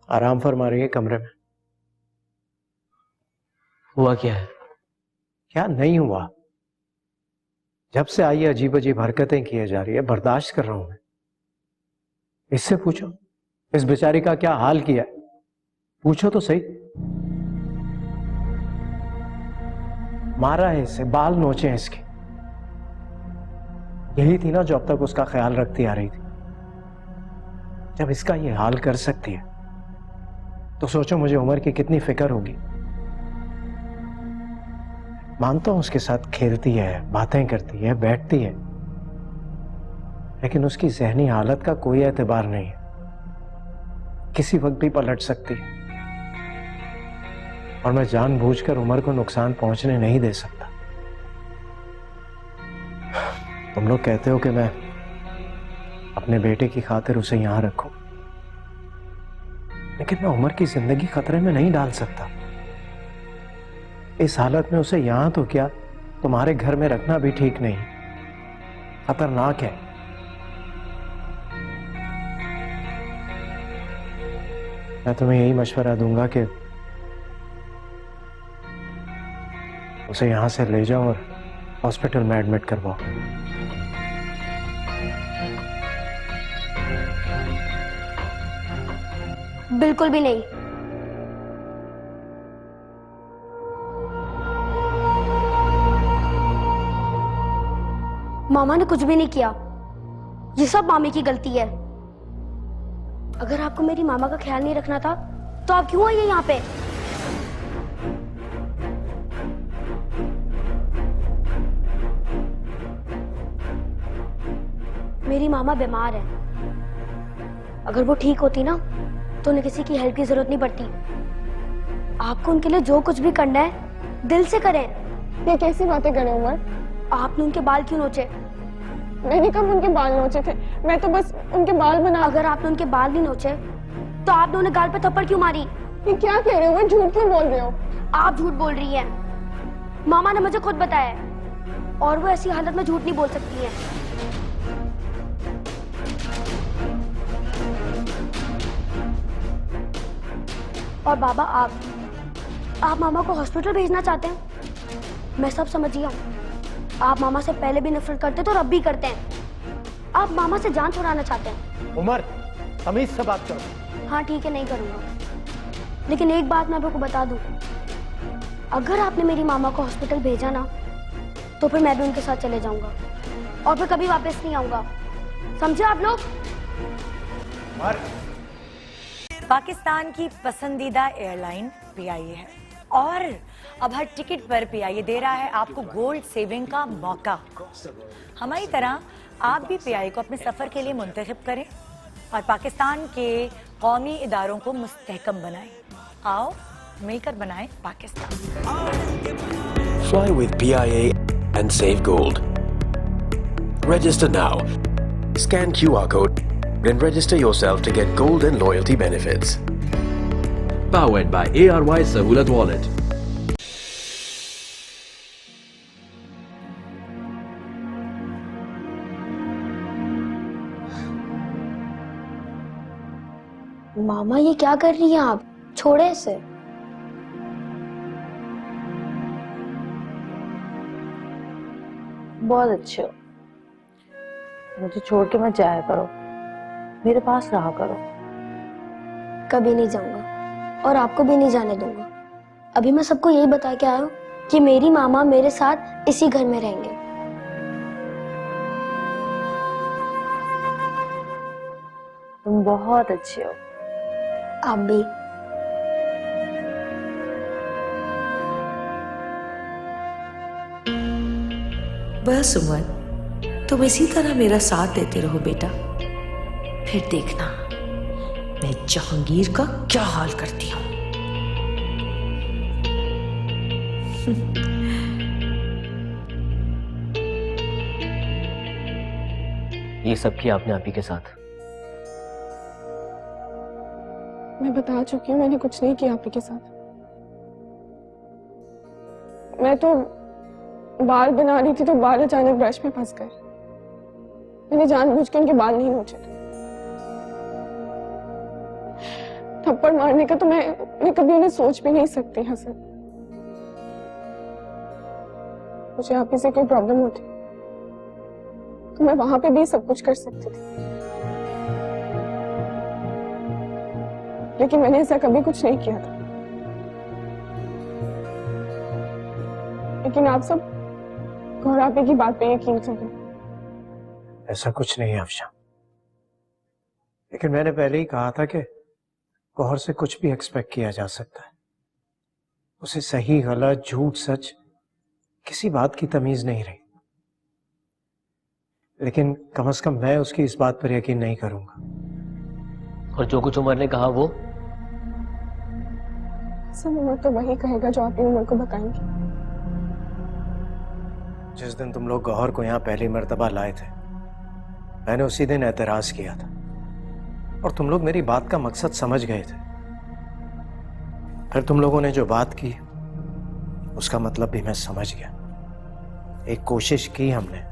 आराम फरमा रही है कमरे में। हुआ क्या है? क्या नहीं हुआ? जब से आई है अजीब अजीब हरकतें किए जा रही है, बर्दाश्त कर रहा हूं मैं। इससे पूछो, इस बेचारी का क्या हाल किया है, पूछो तो सही। मारा है इसे, बाल नोचे हैं इसके। यही थी ना जो अब तक उसका ख्याल रखती आ रही थी। जब इसका ये हाल कर सकती है तो सोचो मुझे उमर की कितनी फिक्र होगी। मानता हूं उसके साथ खेलती है, बातें करती है, बैठती है, लेकिन उसकी जहनी हालत का कोई एतबार नहीं है। किसी वक्त भी पलट सकती है और मैं जानबूझकर उमर को नुकसान पहुंचने नहीं दे सकता। तुम लोग कहते हो कि मैं अपने बेटे की खातिर उसे यहां रखूं, लेकिन मैं उमर की जिंदगी खतरे में नहीं डाल सकता। इस हालत में उसे यहां तो क्या, तुम्हारे घर में रखना भी ठीक नहीं, खतरनाक है। मैं तुम्हें यही मशवरा दूंगा कि उसे यहां से ले जाओ और हॉस्पिटल में एडमिट करवाओ। बिल्कुल भी नहीं। मामा ने कुछ भी नहीं किया, ये सब मामी की गलती है। अगर आपको मेरी मामा का ख्याल नहीं रखना था तो आप क्यों आई है यहाँ पे? मेरी मामा बीमार है, अगर वो ठीक होती ना तो उन्हें किसी की हेल्प की जरूरत नहीं पड़ती। आपको उनके लिए जो कुछ भी करना है दिल से करें। ये कैसी बातें करें उमर? आपने उनके बाल क्यों नोचे? मैंने कब उनके बाल नोचे थे? मैं तो बस उनके बाल बना। अगर आपने उनके बाल नहीं नोचे तो आपने उन्हें गाल पे थप्पड़ क्यों मारी? ये क्या कह रहे हो? मैं झूठ क्यों बोल रहे हो? आप झूठ बोल रही हैं। मामा ने मुझे खुद बताया है और वो ऐसी हालत में झूठ नहीं बोल सकती है। और बाबा आप मामा को हॉस्पिटल भेजना चाहते हैं? मैं सब समझ गया। आप मामा से पहले भी नफरत करते थे और अब भी करते हैं। आप मामा से जान छुड़ाना चाहते हैं। उमर, तमीज से बात करो। हाँ ठीक है, नहीं करूंगा, लेकिन एक बात मैं आपको बता दूं, अगर आपने मेरी मामा को हॉस्पिटल भेजा ना तो फिर मैं भी उनके साथ चले जाऊंगा और फिर कभी वापस नहीं आऊंगा। समझे आप लोग? पाकिस्तान की पसंदीदा एयरलाइन पीआईए है और अब हर टिकट पर पीआईए दे रहा है आपको गोल्ड सेविंग का मौका। हमारी तरह आप भी पीआईए को अपने सफर के लिए मुंतखब करें और पाकिस्तान के कौमी इदारों को मुस्तहकम बनाएं। आओ मिलकर बनाएं Pakistan. Fly with PIA and save gold. Register now. Scan QR code and register yourself to get gold and loyalty benefits. Powered by ARY Sahulat Wallet. मामा ये क्या कर रही हैं आप? छोड़े इसे। बहुत अच्छे हो, मुझे छोड़ के मत जाया करो, मेरे पास रहा करो। कभी नहीं जाऊंगा और आपको भी नहीं जाने दूंगा। अभी मैं सबको यही बता के आया हूँ कि मेरी मामा मेरे साथ इसी घर में रहेंगे। तुम बहुत अच्छे हो। आप भी। बस उमर, तुम इसी तरह मेरा साथ देते रहो बेटा, फिर देखना मैं जहांगीर का क्या हाल करती हूँ। ये सब किया आपने आप ही के साथ? मैं बता चुकी हूँ, मैंने कुछ नहीं किया आपके साथ। मैं तो बाल बना रही थी तो बाल अचानक ब्रश में फंस गए। मैंने जानबूझ के उनके बाल नहीं नोचे थे। थप्पड़ मारने का तो मैं कभी उन्हें सोच भी नहीं सकती हसन। मुझे आप ही से कोई प्रॉब्लम होती तो मैं वहां पे भी सब कुछ कर सकती थी, लेकिन मैंने ऐसा कभी कुछ नहीं किया था। लेकिन आप सब गौहर आपी की बात पे यकीन करें। ऐसा कुछ नहीं है अफशा, लेकिन मैंने पहले ही कहा था कि गौहर से कुछ भी एक्सपेक्ट किया जा सकता है। उसे सही गलत झूठ सच किसी बात की तमीज नहीं रही, लेकिन कम से कम मैं उसकी इस बात पर यकीन नहीं करूंगा। और जो कुछ उमर ने कहा वो सब उमर तो वही कहेगा जो आप ही उमर को बताएंगे। जिस दिन तुम लोग गौहर को यहाँ पहली मर्तबा लाए थे, मैंने उसी दिन एतराज किया था और तुम लोग मेरी बात का मकसद समझ गए थे। फिर तुम लोगों ने जो बात की उसका मतलब भी मैं समझ गया। एक कोशिश की हमने,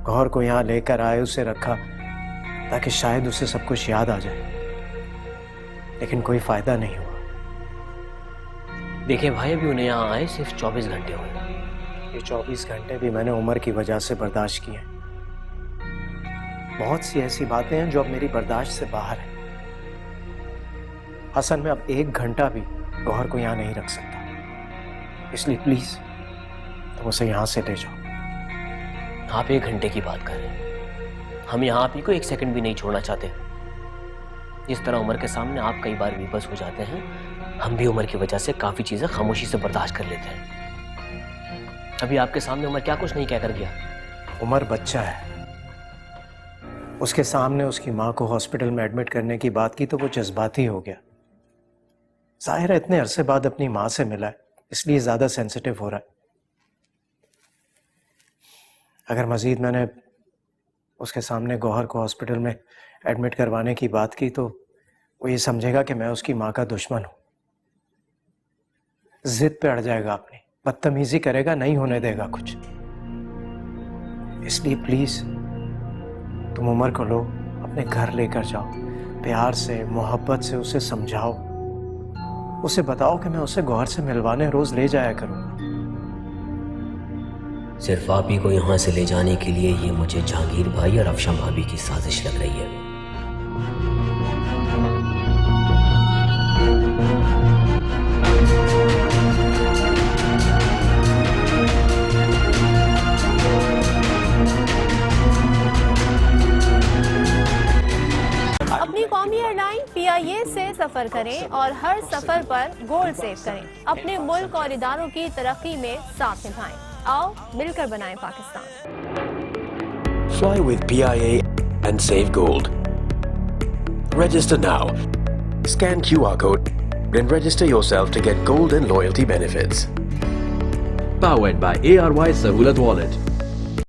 गौहर को यहाँ लेकर आए, उसे रखा ताकि शायद उसे सब कुछ याद आ जाए, लेकिन कोई फायदा नहीं हुआ। देखिए भाई, अभी उन्हें यहाँ आए सिर्फ 24 घंटे हुए। ये 24 घंटे भी मैंने उमर की वजह से बर्दाश्त किए। बहुत सी ऐसी बातें हैं जो अब मेरी बर्दाश्त से बाहर है। हसन, मैं अब 1 घंटा भी गौहर को यहाँ नहीं रख सकता, इसलिए प्लीज तुम उसे यहाँ से ले जाओ। आप 1 घंटे की बात कर रहे हैं, हम यहाँ आप ही को 1 सेकंड भी नहीं छोड़ना चाहते। जिस तरह उमर के सामने आप कई बार विवश हो जाते हैं, हम भी उमर की वजह से काफी चीजें खामोशी से बर्दाश्त कर लेते हैं। अभी आपके सामने उमर क्या कुछ नहीं कहकर गया। उमर बच्चा है, उसके सामने उसकी माँ को हॉस्पिटल में एडमिट करने की बात की तो वो जज्बाती हो गया। जाहिर है इतने अरसे बाद अपनी माँ से मिला है, इसलिए ज्यादा सेंसिटिव हो रहा है। अगर मजीद मैंने उसके सामने गौहर को हॉस्पिटल में एडमिट करवाने की बात की तो वो ये समझेगा कि मैं उसकी माँ का दुश्मन हूं, जिद पे अड़ जाएगा, अपनी बदतमीजी करेगा, नहीं होने देगा कुछ। इसलिए प्लीज तुम उमर को लो, अपने घर लेकर जाओ, प्यार से मोहब्बत से उसे समझाओ, उसे बताओ कि मैं उसे गौहर से मिलवाने रोज ले जाया करूं। सिर्फ आप ही को यहाँ से ले जाने के लिए ये मुझे जहांगीर भाई और अफशा भाभी की साजिश लग रही है। अपनी कौमी एयरलाइन PIA से सफर करें और हर सफर पर गोल्ड सेव करें। अपने मुल्क और इदारों की तरक्की में साथ निभाएं। आओ मिलकर बनाएं Pakistan. Fly with PIA and save gold. Register now. Scan QR code and register yourself to get gold and loyalty benefits. Powered by ARY Sahulat Wallet.